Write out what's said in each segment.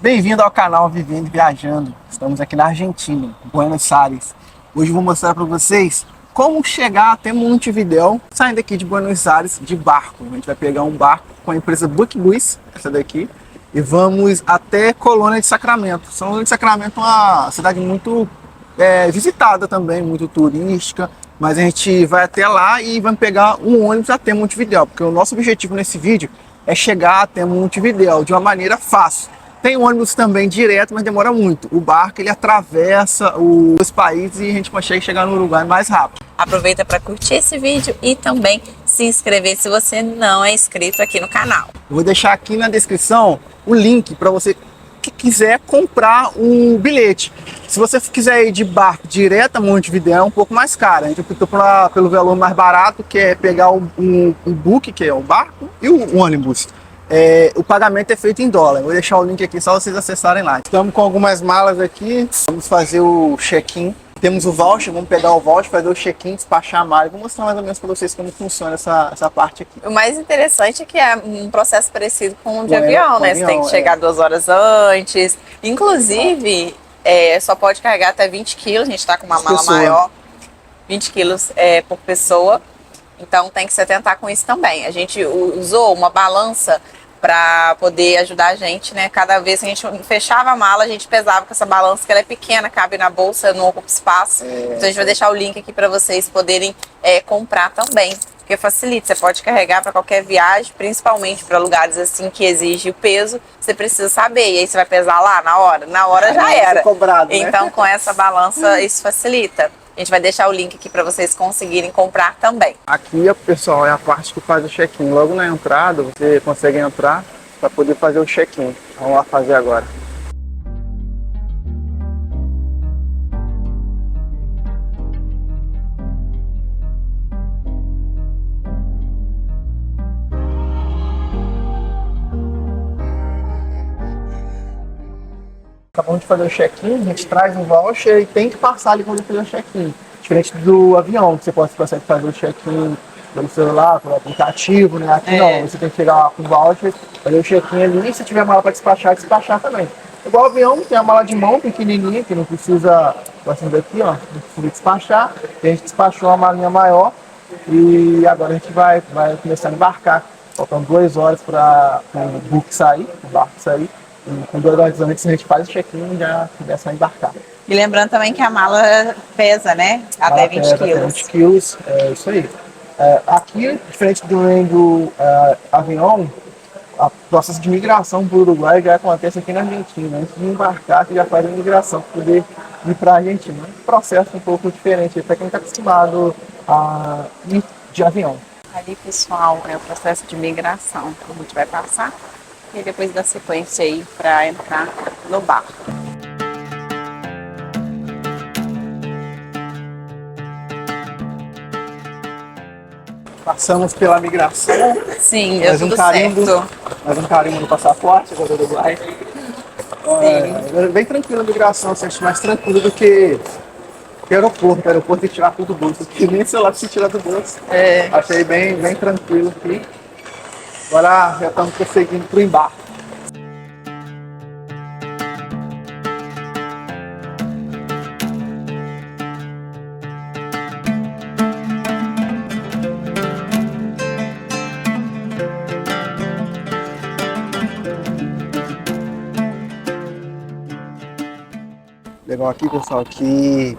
Bem-vindo ao canal Vivendo e Viajando. Estamos aqui na Argentina, Buenos Aires. Hoje eu vou mostrar para vocês como chegar até Montevidéu, saindo aqui de Buenos Aires de barco. A gente vai pegar um barco com a empresa Buquebus, essa daqui, e vamos até Colônia de Sacramento. Colônia de Sacramento é uma cidade muito visitada também, muito turística, mas a gente vai até lá e vamos pegar um ônibus até Montevidéu, porque o nosso objetivo nesse vídeo é chegar até Montevidéu de uma maneira fácil. Tem ônibus também direto, mas demora muito. O barco ele atravessa os países e a gente consegue chegar no Uruguai mais rápido. Aproveita para curtir esse vídeo e também se inscrever se você não é inscrito aqui no canal. Eu vou deixar aqui na descrição o link para você que quiser comprar um bilhete. Se você quiser ir de barco direto a Montevidéu, é um pouco mais caro. A gente optou pelo valor mais barato, que é pegar o book, que é o barco, e o ônibus. O pagamento é feito em dólar. Vou deixar o link aqui só vocês acessarem lá. Estamos com algumas malas aqui. Vamos fazer o check-in. Temos o voucher, vamos pegar o voucher, fazer o check-in, despachar a mala. Vou mostrar mais ou menos para vocês como funciona essa parte aqui. O mais interessante é que é um processo parecido com o de avião, né? Você tem que chegar 2 horas antes. Inclusive, só pode carregar até 20 quilos. A gente está com uma mala maior. 20 quilos por pessoa. Então tem que se atentar com isso também. A gente usou uma balança para poder ajudar a gente, né? Cada vez que a gente fechava a mala, a gente pesava com essa balança, que ela é pequena, cabe na bolsa, não ocupa espaço. Então a gente vai deixar o link aqui para vocês poderem comprar também, porque facilita. Você pode carregar para qualquer viagem, principalmente para lugares assim que exige o peso. Você precisa saber, e aí você vai pesar lá na hora já era. Cobrado, né? Então com essa balança isso facilita. A gente vai deixar o link aqui para vocês conseguirem comprar também. Aqui, pessoal, é a parte que faz o check-in. Logo na entrada, você consegue entrar para poder fazer o check-in. Vamos lá fazer agora. Acabamos de fazer o check-in, a gente traz um voucher e tem que passar ali quando fazer o check-in. Diferente do avião, que você consegue fazer o check-in pelo celular, pelo aplicativo, né? Aqui não, você tem que chegar com o voucher, fazer o check-in ali, e se tiver mala para despachar também. Igual o avião, tem a mala de mão pequenininha, que não precisa, assim daqui, ó, não precisa despachar. A gente despachou uma malinha maior e agora a gente vai começar a embarcar. Faltam 2 horas para o barco sair. E com 2 horas antes a gente faz o check-in e já começa a embarcar. E lembrando também que a mala pesa, né? Até 20 quilos. 20 quilos, é isso aí. Aqui, diferente do avião, o processo de migração para o Uruguai já acontece aqui na Argentina. Antes de embarcar, você já faz a migração para poder ir para a Argentina. É um processo um pouco diferente para quem está acostumado a ir de avião. Ali, pessoal, é o processo de migração que a gente vai passar e depois da sequência aí para entrar no barco. Passamos pela migração. Sim, deu tudo certo. Mais um carimbo no passaporte do Uruguai. Bem tranquila a migração, você acha mais tranquilo do que o aeroporto. O aeroporto tem que tirar tudo do bolso, porque nem celular precisa tirar do bolso. Achei bem tranquilo aqui. Agora já estamos prosseguindo para o embarque. Legal aqui, pessoal, que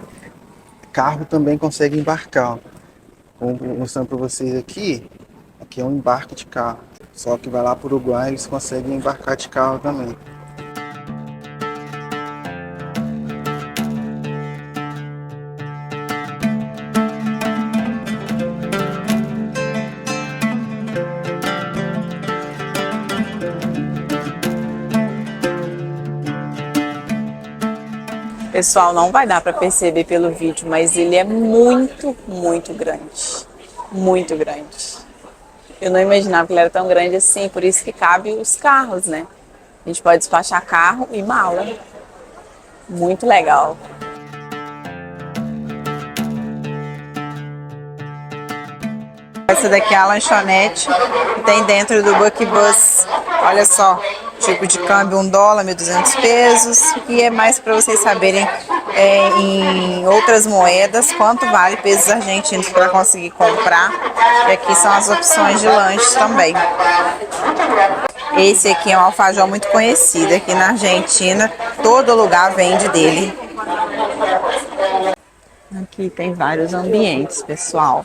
carro também consegue embarcar. Vou mostrando para vocês aqui é um embarque de carro. Só que vai lá para o Uruguai, eles conseguem embarcar de carro também. Pessoal, não vai dar para perceber pelo vídeo, mas ele é muito, muito grande. Muito grande. Eu não imaginava que ele era tão grande assim, por isso que cabe os carros, né? A gente pode despachar carro e mala. Muito legal. Essa daqui é a lanchonete que tem dentro do Buquebus. Olha só, Tipo de câmbio, $1, 1.200 pesos. E é mais para vocês saberem em outras moedas quanto vale pesos argentinos para conseguir comprar. E aqui são as opções de lanche também. Esse aqui é um alfajor muito conhecido aqui na Argentina. Todo lugar vende dele. Aqui tem vários ambientes, pessoal.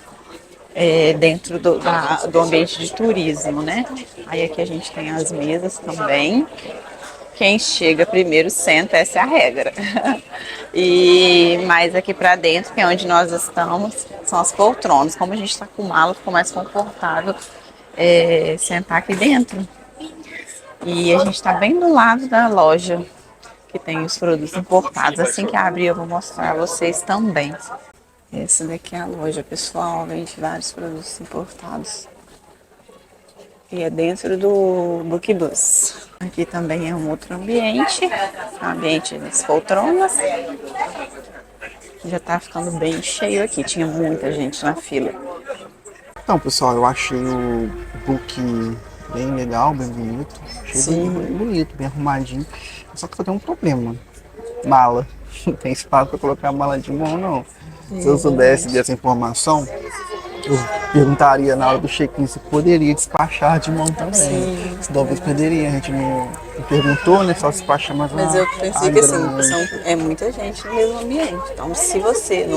Dentro do ambiente de turismo, né? Aí aqui a gente tem as mesas também. Quem chega primeiro senta, essa é a regra. E mais aqui para dentro, que é onde nós estamos, são as poltronas. Como a gente está com mala, ficou mais confortável sentar aqui dentro. E a gente está bem do lado da loja que tem os produtos importados. Assim que abrir, eu vou mostrar a vocês também. Essa daqui é a loja, pessoal, vende vários produtos importados. E é dentro do Bookbus. Aqui também é um outro ambiente, ambiente das poltronas. Já tá ficando bem cheio aqui, tinha muita gente na fila. Então, pessoal, eu achei o book bem legal, bem bonito. Achei bem bonito, bem arrumadinho. Só que só tem um problema. Mala. Não tem espaço para colocar a mala de mão, não. Se eu soubesse dessa informação, eu perguntaria na hora do check-in se poderia despachar de mão também. Se talvez poderia, a gente não perguntou, né? Só despachar mais uma. Mas eu pensei que assim, é muita gente no mesmo ambiente. Então, se você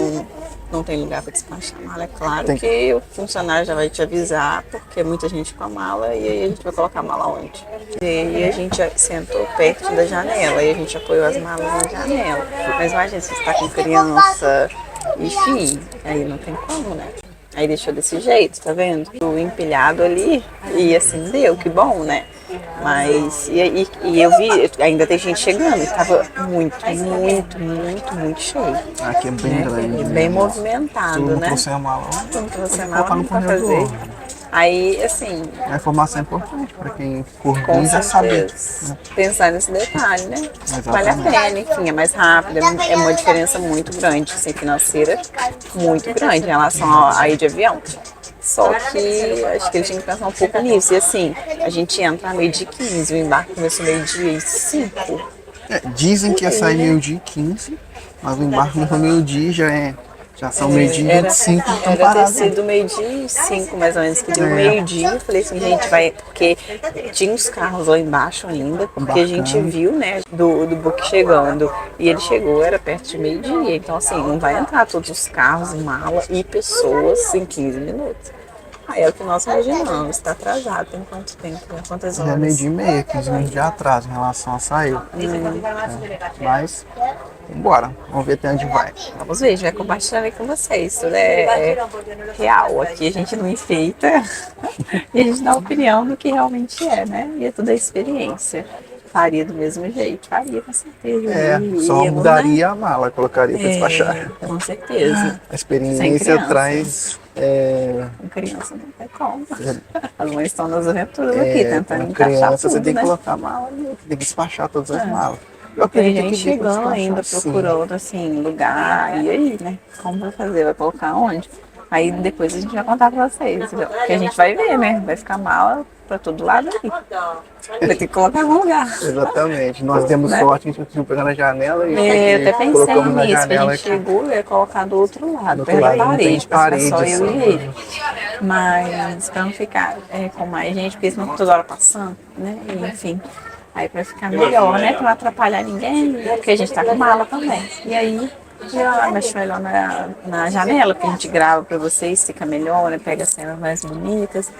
não tem lugar para despachar a mala, é claro que o funcionário já vai te avisar, porque é muita gente com a mala, e aí a gente vai colocar a mala onde? E aí a gente sentou perto da janela, e a gente apoiou as malas na janela. Mas imagina, se você está com criança, enfim, aí não tem como, né? Aí deixou desse jeito, tá vendo? O empilhado ali, e assim deu, que bom, né? Mas, e eu vi, ainda tem gente chegando, tava muito cheio. Aqui é bem grande. Bem movimentado, não né? trouxe a mala. Não trouxe a mala, não pra fazer. Aí, assim... A informação é importante para quem for bem já saber. Pensar nesse detalhe, né? Exatamente. Vale a pena, enfim, é mais rápido, é uma diferença muito grande, assim, financeira, muito grande em relação a ir de avião. Só que acho que ele tinha que pensar um pouco nisso. E assim, a gente entra a 12h15, o embarque começou 12h05. Dizem que ia sair 12h15, mas o embarque não foi 12h, já são 12h25, então Era ter parados. sido 12h05, mais ou menos, que deu meio-dia. Eu falei assim, gente, vai... Porque tinha uns carros lá embaixo ainda, porque a gente viu, né, do book chegando. E ele chegou, era perto de meio-dia. Então, assim, não vai entrar todos os carros, mala e pessoas em 15 minutos. Aí é o que nós imaginamos, está atrasado. Tem quanto tempo? Quantas horas? É 12h30, 15 minutos de atraso em relação a sair. Mas, bora, vamos ver até onde vai. Vamos ver, a gente vai compartilhar aí com vocês. Tudo é real. Aqui a gente não enfeita e a gente dá opinião do que realmente é, né? E é tudo a experiência. Faria do mesmo jeito, faria com certeza. Só mudaria a mala, colocaria para despachar. Com certeza. A experiência traz... Com criança não tem como. As mães estão nas aventuras aqui, tentando com encaixar criança, tudo, você tem que né? colocar a mala, tem que despachar todas as malas. Tem gente chegando ainda, procurando assim, lugar, e aí, né? Como vai fazer? Vai colocar onde? Aí depois a gente vai contar pra vocês, porque a gente vai ver, né? Vai ficar mala pra todo lado aí. Vai ter que colocar em algum lugar. Exatamente. Nós demos sorte, a gente conseguiu pegar na janela e Eu até pensei colocamos na nisso, que a janela gente chegou e ia colocar do outro lado, Do perto outro da lado, parede, pra ficar só eu assim. e ele. Mas pra não ficar com mais gente, porque senão toda hora passando, né? E, enfim. Aí pra ficar melhor, né? Pra não atrapalhar ninguém, porque a gente tá com mala também. E aí já mexe melhor na janela, porque a gente grava pra vocês, fica melhor, né? Pega cenas mais bonitas.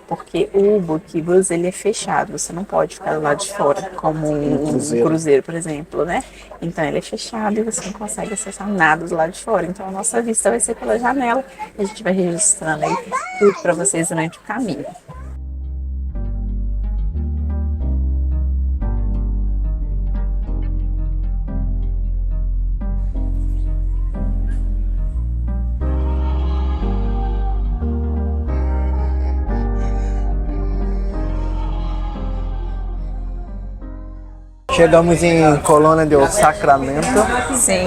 Porque o Bookbus, ele é fechado, você não pode ficar do lado de fora, como um cruzeiro, por exemplo, né? Então ele é fechado e você não consegue acessar nada do lado de fora. Então a nossa vista vai ser pela janela e a gente vai registrando aí tudo pra vocês durante o caminho. Chegamos em Colônia del Sacramento. Sim.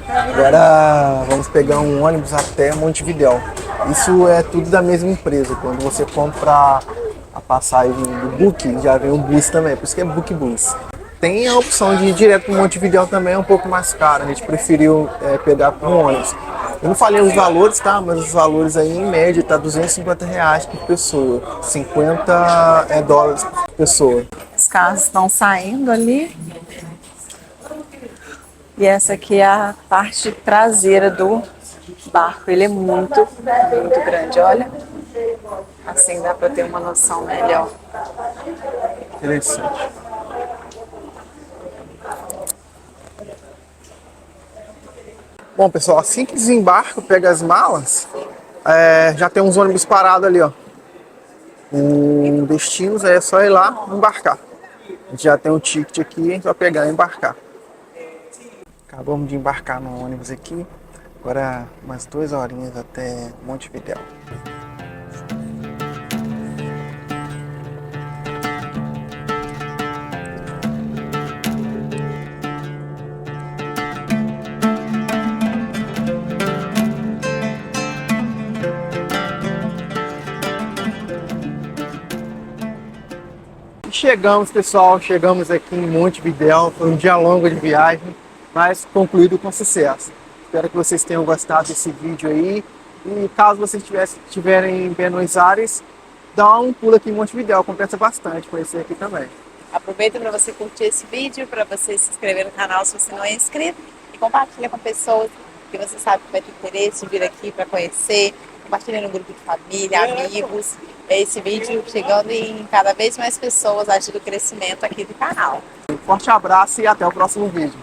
Agora vamos pegar um ônibus até Montevidéu. Isso é tudo da mesma empresa. Quando você compra a passagem do Book, já vem o bus também, por isso que é Book Bus. Tem a opção de ir direto para Montevidéu também, é um pouco mais caro, a gente preferiu pegar com ônibus. Eu não falei os valores, tá? Mas os valores aí em média tá R$ 250 por pessoa, 50 dólares por pessoa. Os carros estão saindo ali. E essa aqui é a parte traseira do barco. Ele é muito grande, olha. Assim dá para ter uma noção melhor. Interessante. Bom, pessoal, assim que desembarca, pega as malas, já tem uns ônibus parados ali, ó. Com destinos, aí é só ir lá embarcar. A gente já tem um ticket aqui, a gente vai pegar e embarcar. Acabamos de embarcar no ônibus aqui. Agora umas 2 horinhas até Montevidéu. Chegamos, pessoal, chegamos aqui em Montevidéu. Foi um dia longo de viagem, mas concluído com sucesso. Espero que vocês tenham gostado desse vídeo aí. E caso vocês estiverem em Buenos Aires, dá um pulo aqui em Montevidéu, compensa bastante conhecer aqui também. Aproveita para você curtir esse vídeo, para você se inscrever no canal se você não é inscrito e compartilha com pessoas que você sabe que vai ter interesse em vir aqui para conhecer. Compartilha no grupo de família, amigos. Esse vídeo chegando em cada vez mais pessoas, ajuda o crescimento aqui do canal. Um forte abraço e até o próximo vídeo.